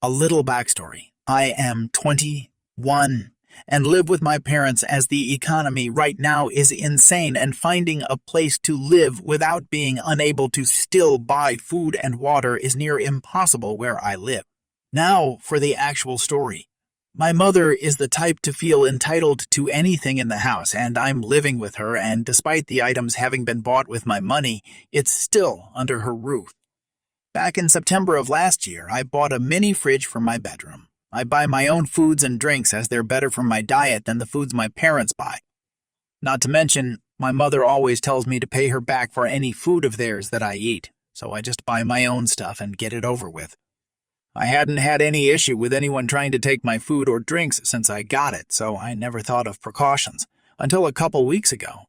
A little backstory. I am 21 and live with my parents as the economy right now is insane and finding a place to live without being unable to still buy food and water is near impossible where I live. Now for the actual story. My mother is the type to feel entitled to anything in the house, and I'm living with her, and despite the items having been bought with my money, it's still under her roof. Back in September of last year, I bought a mini fridge for my bedroom. I buy my own foods and drinks as they're better for my diet than the foods my parents buy. Not to mention, my mother always tells me to pay her back for any food of theirs that I eat, so I just buy my own stuff and get it over with. I hadn't had any issue with anyone trying to take my food or drinks since I got it, so I never thought of precautions, until a couple weeks ago.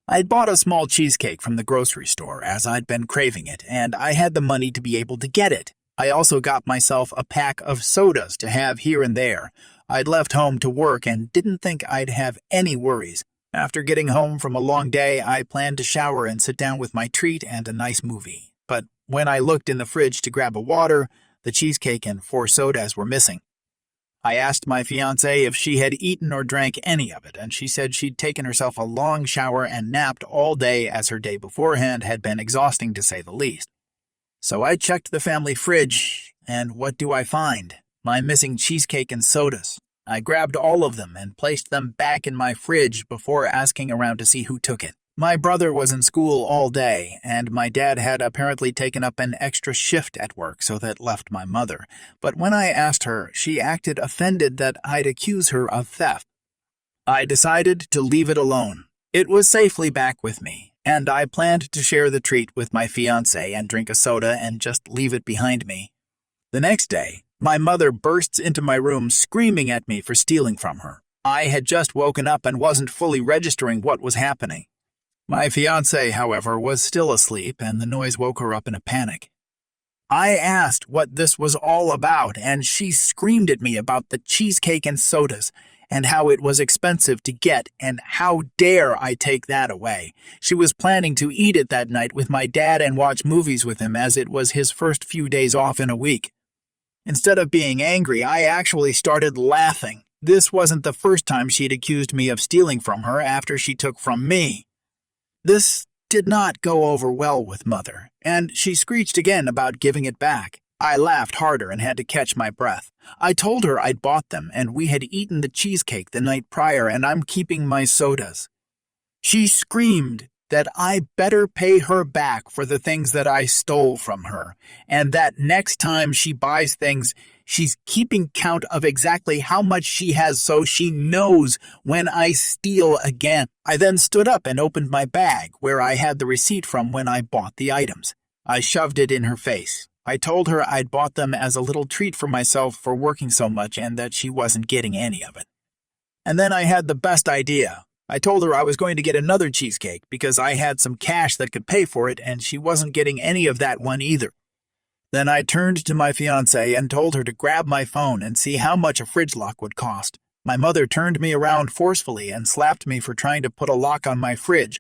I'd bought a small cheesecake from the grocery store as I'd been craving it, and I had the money to be able to get it. I also got myself a pack of sodas to have here and there. I'd left home to work and didn't think I'd have any worries. After getting home from a long day, I planned to shower and sit down with my treat and a nice movie. But when I looked in the fridge to grab a water, the cheesecake and 4 sodas were missing. I asked my fiancée if she had eaten or drank any of it, and she said she'd taken herself a long shower and napped all day as her day beforehand had been exhausting to say the least. So I checked the family fridge, and what do I find? My missing cheesecake and sodas. I grabbed all of them and placed them back in my fridge before asking around to see who took it. My brother was in school all day, and my dad had apparently taken up an extra shift at work, so that left my mother. But when I asked her, she acted offended that I'd accuse her of theft. I decided to leave it alone. It was safely back with me, and I planned to share the treat with my fiancé and drink a soda and just leave it behind me. The next day, my mother bursts into my room screaming at me for stealing from her. I had just woken up and wasn't fully registering what was happening. My fiancée, however, was still asleep, and the noise woke her up in a panic. I asked what this was all about, and she screamed at me about the cheesecake and sodas, and how it was expensive to get, and how dare I take that away. She was planning to eat it that night with my dad and watch movies with him, as it was his first few days off in a week. Instead of being angry, I actually started laughing. This wasn't the first time she'd accused me of stealing from her after she took from me. This did not go over well with Mother, and she screeched again about giving it back. I laughed harder and had to catch my breath. I told her I'd bought them, and we had eaten the cheesecake the night prior, and I'm keeping my sodas. She screamed that I better pay her back for the things that I stole from her, and that next time she buys things, she's keeping count of exactly how much she has so she knows when I steal again. I then stood up and opened my bag, where I had the receipt from when I bought the items. I shoved it in her face. I told her I'd bought them as a little treat for myself for working so much and that she wasn't getting any of it. And then I had the best idea. I told her I was going to get another cheesecake because I had some cash that could pay for it, and she wasn't getting any of that one either. Then I turned to my fiancée and told her to grab my phone and see how much a fridge lock would cost. My mother turned me around forcefully and slapped me for trying to put a lock on my fridge.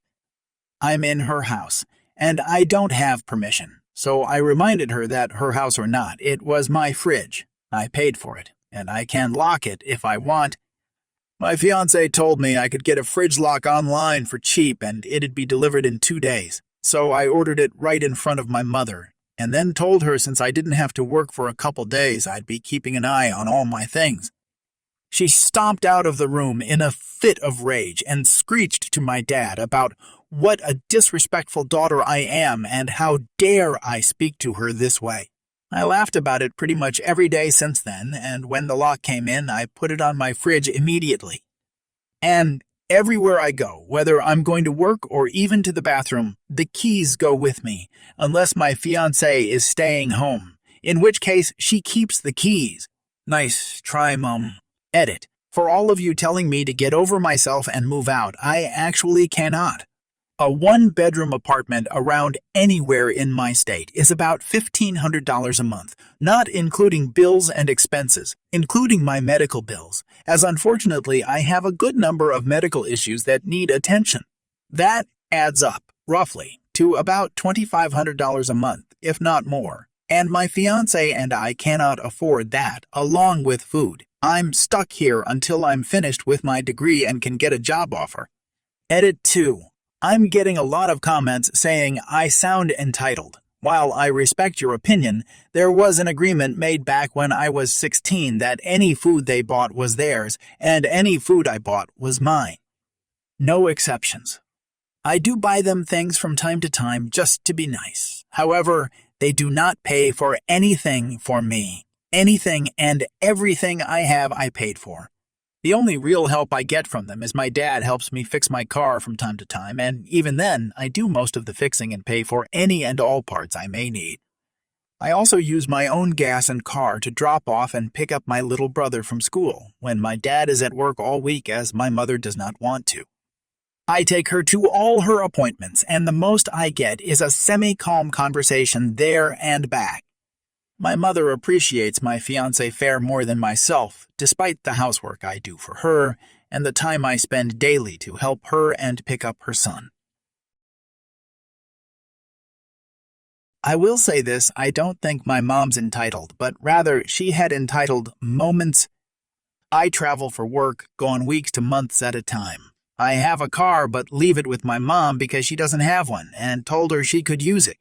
I'm in her house, and I don't have permission, so I reminded her that, her house or not, it was my fridge. I paid for it, and I can lock it if I want. My fiancé told me I could get a fridge lock online for cheap and it'd be delivered in 2 days, so I ordered it right in front of my mother, and then told her since I didn't have to work for a couple days, I'd be keeping an eye on all my things. She stomped out of the room in a fit of rage and screeched to my dad about what a disrespectful daughter I am and how dare I speak to her this way. I laughed about it pretty much every day since then, and when the lock came in, I put it on my fridge immediately. And everywhere I go, whether I'm going to work or even to the bathroom, the keys go with me, unless my fiancée is staying home, in which case she keeps the keys. Nice try, Mom. Edit. For all of you telling me to get over myself and move out, I actually cannot. A one-bedroom apartment around anywhere in my state is about $1,500 a month, not including bills and expenses, including my medical bills, as unfortunately I have a good number of medical issues that need attention. That adds up, roughly, to about $2,500 a month, if not more. And my fiance and I cannot afford that, along with food. I'm stuck here until I'm finished with my degree and can get a job offer. Edit 2. I'm getting a lot of comments saying I sound entitled. While I respect your opinion, there was an agreement made back when I was 16 that any food they bought was theirs, and any food I bought was mine. No exceptions. I do buy them things from time to time just to be nice. However, they do not pay for anything for me. Anything and everything I have I paid for. The only real help I get from them is my dad helps me fix my car from time to time, and even then, I do most of the fixing and pay for any and all parts I may need. I also use my own gas and car to drop off and pick up my little brother from school when my dad is at work all week as my mother does not want to. I take her to all her appointments, and the most I get is a semi-calm conversation there and back. My mother appreciates my fiancé fare more than myself, despite the housework I do for her and the time I spend daily to help her and pick up her son. I will say this, I don't think my mom's entitled, but rather she had entitled moments. I travel for work, gone weeks to months at a time. I have a car but leave it with my mom because she doesn't have one and told her she could use it.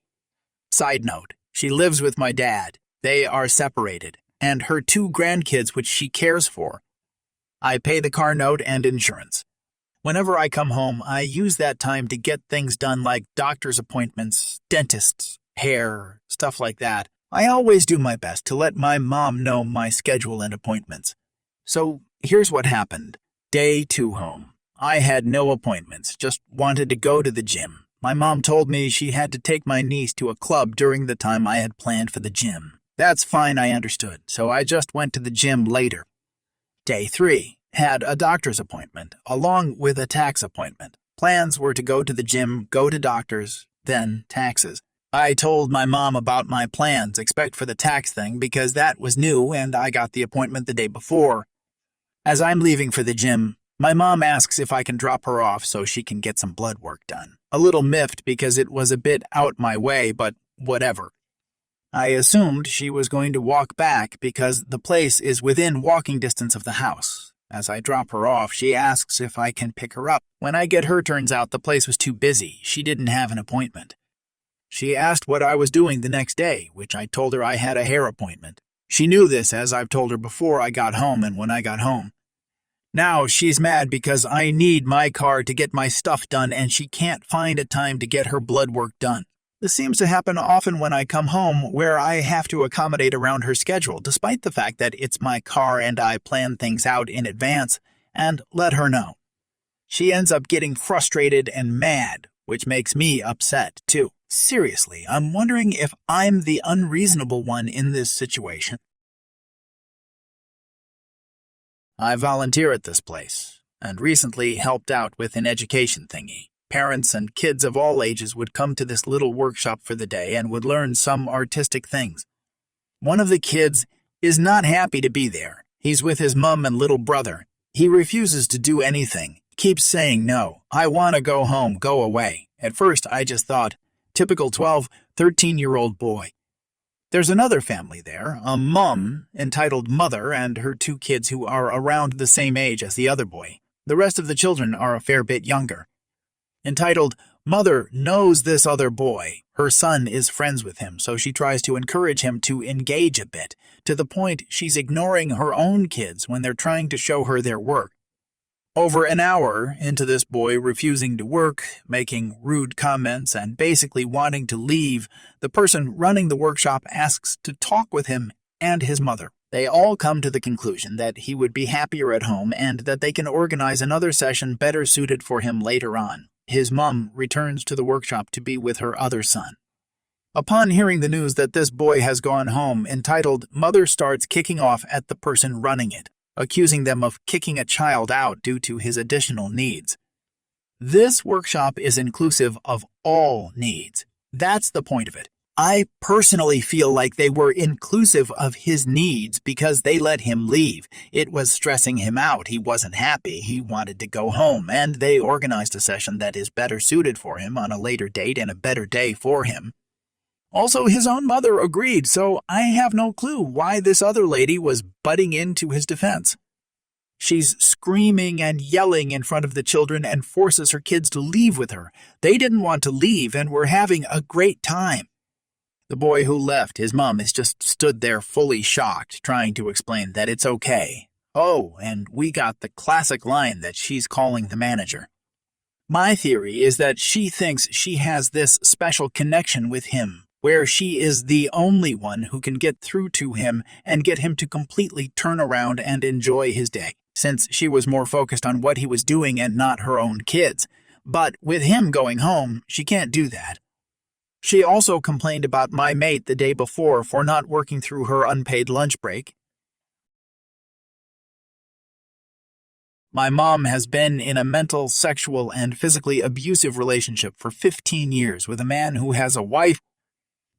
Side note, she lives with my dad. They are separated, and her 2 grandkids which she cares for. I pay the car note and insurance. Whenever I come home, I use that time to get things done like doctor's appointments, dentists, hair, stuff like that. I always do my best to let my mom know my schedule and appointments. So here's what happened. Day 2 home. I had no appointments, just wanted to go to the gym. My mom told me she had to take my niece to a club during the time I had planned for the gym. That's fine, I understood, so I just went to the gym later. Day 3. Had a doctor's appointment, along with a tax appointment. Plans were to go to the gym, go to doctors, then taxes. I told my mom about my plans, except for the tax thing, because that was new and I got the appointment the day before. As I'm leaving for the gym, my mom asks if I can drop her off so she can get some blood work done. A little miffed because it was a bit out my way, but whatever. I assumed she was going to walk back because the place is within walking distance of the house. As I drop her off, she asks if I can pick her up. When I get her, turns out the place was too busy. She didn't have an appointment. She asked what I was doing the next day, which I told her I had a hair appointment. She knew this as I've told her before I got home and when I got home. Now she's mad because I need my car to get my stuff done and she can't find a time to get her blood work done. This seems to happen often when I come home where I have to accommodate around her schedule, despite the fact that it's my car and I plan things out in advance and let her know. She ends up getting frustrated and mad, which makes me upset too. Seriously, I'm wondering if I'm the unreasonable one in this situation. I volunteer at this place and recently helped out with an education thingy. Parents and kids of all ages would come to this little workshop for the day and would learn some artistic things. One of the kids is not happy to be there. He's with his mom and little brother. He refuses to do anything, keeps saying no. I want to go home, go away. At first, I just thought, typical 12, 13-year-old boy. There's another family there, a mom entitled Mother and her 2 kids who are around the same age as the other boy. The rest of the children are a fair bit younger. Entitled Mother knows this other boy. Her son is friends with him, so she tries to encourage him to engage a bit, to the point she's ignoring her own kids when they're trying to show her their work. Over an hour into this boy refusing to work, making rude comments, and basically wanting to leave, the person running the workshop asks to talk with him and his mother. They all come to the conclusion that he would be happier at home and that they can organize another session better suited for him later on. His mom returns to the workshop to be with her other son. Upon hearing the news that this boy has gone home, entitled Mother starts kicking off at the person running it, accusing them of kicking a child out due to his additional needs. This workshop is inclusive of all needs. That's the point of it. I personally feel like they were inclusive of his needs because they let him leave. It was stressing him out. He wasn't happy. He wanted to go home, and they organized a session that is better suited for him on a later date and a better day for him. Also, his own mother agreed, so I have no clue why this other lady was butting into his defense. She's screaming and yelling in front of the children and forces her kids to leave with her. They didn't want to leave and were having a great time. The boy who left, his mom, has just stood there fully shocked, trying to explain that it's okay. Oh, and we got the classic line that she's calling the manager. My theory is that she thinks she has this special connection with him, where she is the only one who can get through to him and get him to completely turn around and enjoy his day, since she was more focused on what he was doing and not her own kids. But with him going home, she can't do that. She also complained about my mate the day before for not working through her unpaid lunch break. My mom has been in a mental, sexual, and physically abusive relationship for 15 years with a man who has a wife.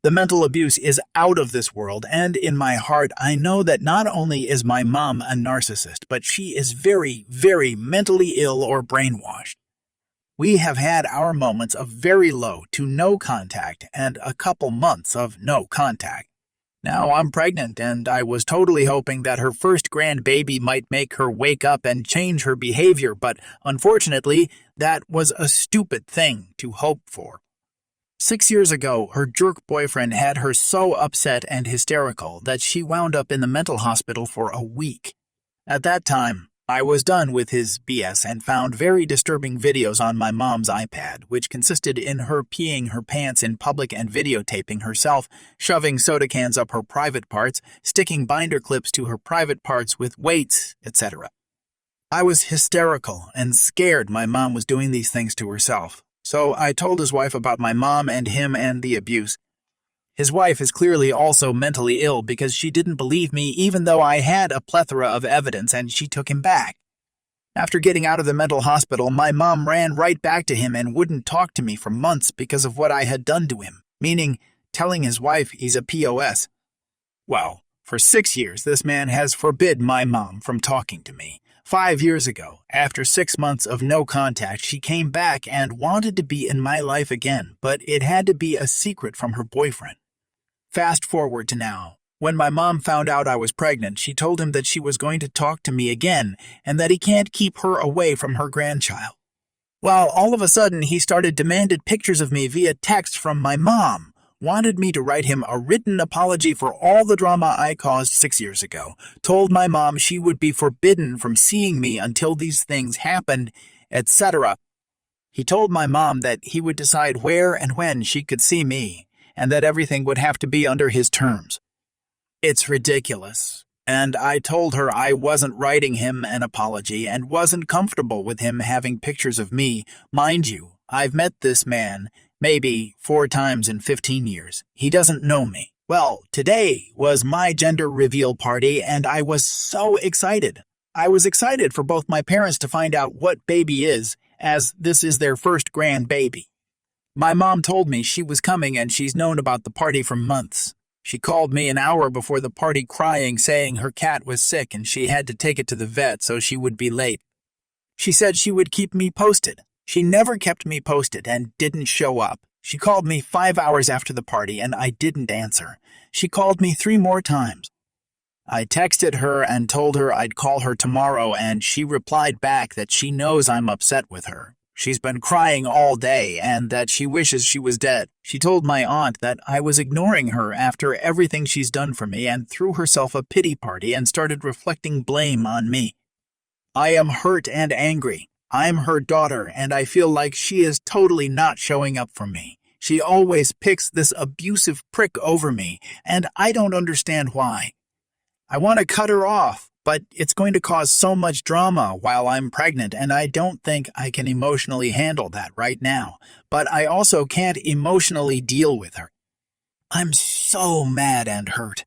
The mental abuse is out of this world, and in my heart, I know that not only is my mom a narcissist, but she is very, very mentally ill or brainwashed. We have had our moments of very low to no contact and a couple months of no contact. Now I'm pregnant, and I was totally hoping that her first grandbaby might make her wake up and change her behavior, but unfortunately, that was a stupid thing to hope for. 6 years ago, her jerk boyfriend had her so upset and hysterical that she wound up in the mental hospital for a week. At that time, I was done with his BS and found very disturbing videos on my mom's iPad, which consisted in her peeing her pants in public and videotaping herself, shoving soda cans up her private parts, sticking binder clips to her private parts with weights, etc. I was hysterical and scared my mom was doing these things to herself, so I told his wife about my mom and him and the abuse. His wife is clearly also mentally ill because she didn't believe me even though I had a plethora of evidence and she took him back. After getting out of the mental hospital, my mom ran right back to him and wouldn't talk to me for months because of what I had done to him, meaning telling his wife he's a POS. Well, for 6 years, this man has forbid my mom from talking to me. 5 years ago, after 6 months of no contact, she came back and wanted to be in my life again, but it had to be a secret from her boyfriend. Fast forward to now. When my mom found out I was pregnant, she told him that she was going to talk to me again and that he can't keep her away from her grandchild. Well, all of a sudden, he started demanded pictures of me via text from my mom, wanted me to write him a written apology for all the drama I caused 6 years ago, told my mom she would be forbidden from seeing me until these things happened, etc. He told my mom that he would decide where and when she could see me, and that everything would have to be under his terms. It's ridiculous, and I told her I wasn't writing him an apology and wasn't comfortable with him having pictures of me. Mind you, I've met this man maybe 4 times in 15 years. He doesn't know me. Well, today was my gender reveal party, and I was so excited. I was excited for both my parents to find out what baby is, as this is their first grandbaby. My mom told me she was coming and she's known about the party for months. She called me an hour before the party crying, saying her cat was sick and she had to take it to the vet so she would be late. She said she would keep me posted. She never kept me posted and didn't show up. She called me 5 hours after the party and I didn't answer. She called me 3 more times. I texted her and told her I'd call her tomorrow, and she replied back that she knows I'm upset with her. She's been crying all day and that she wishes she was dead. She told my aunt that I was ignoring her after everything she's done for me and threw herself a pity party and started reflecting blame on me. I am hurt and angry. I'm her daughter and I feel like she is totally not showing up for me. She always picks this abusive prick over me, and I don't understand why. I want to cut her off, but it's going to cause so much drama while I'm pregnant, and I don't think I can emotionally handle that right now. But I also can't emotionally deal with her. I'm so mad and hurt.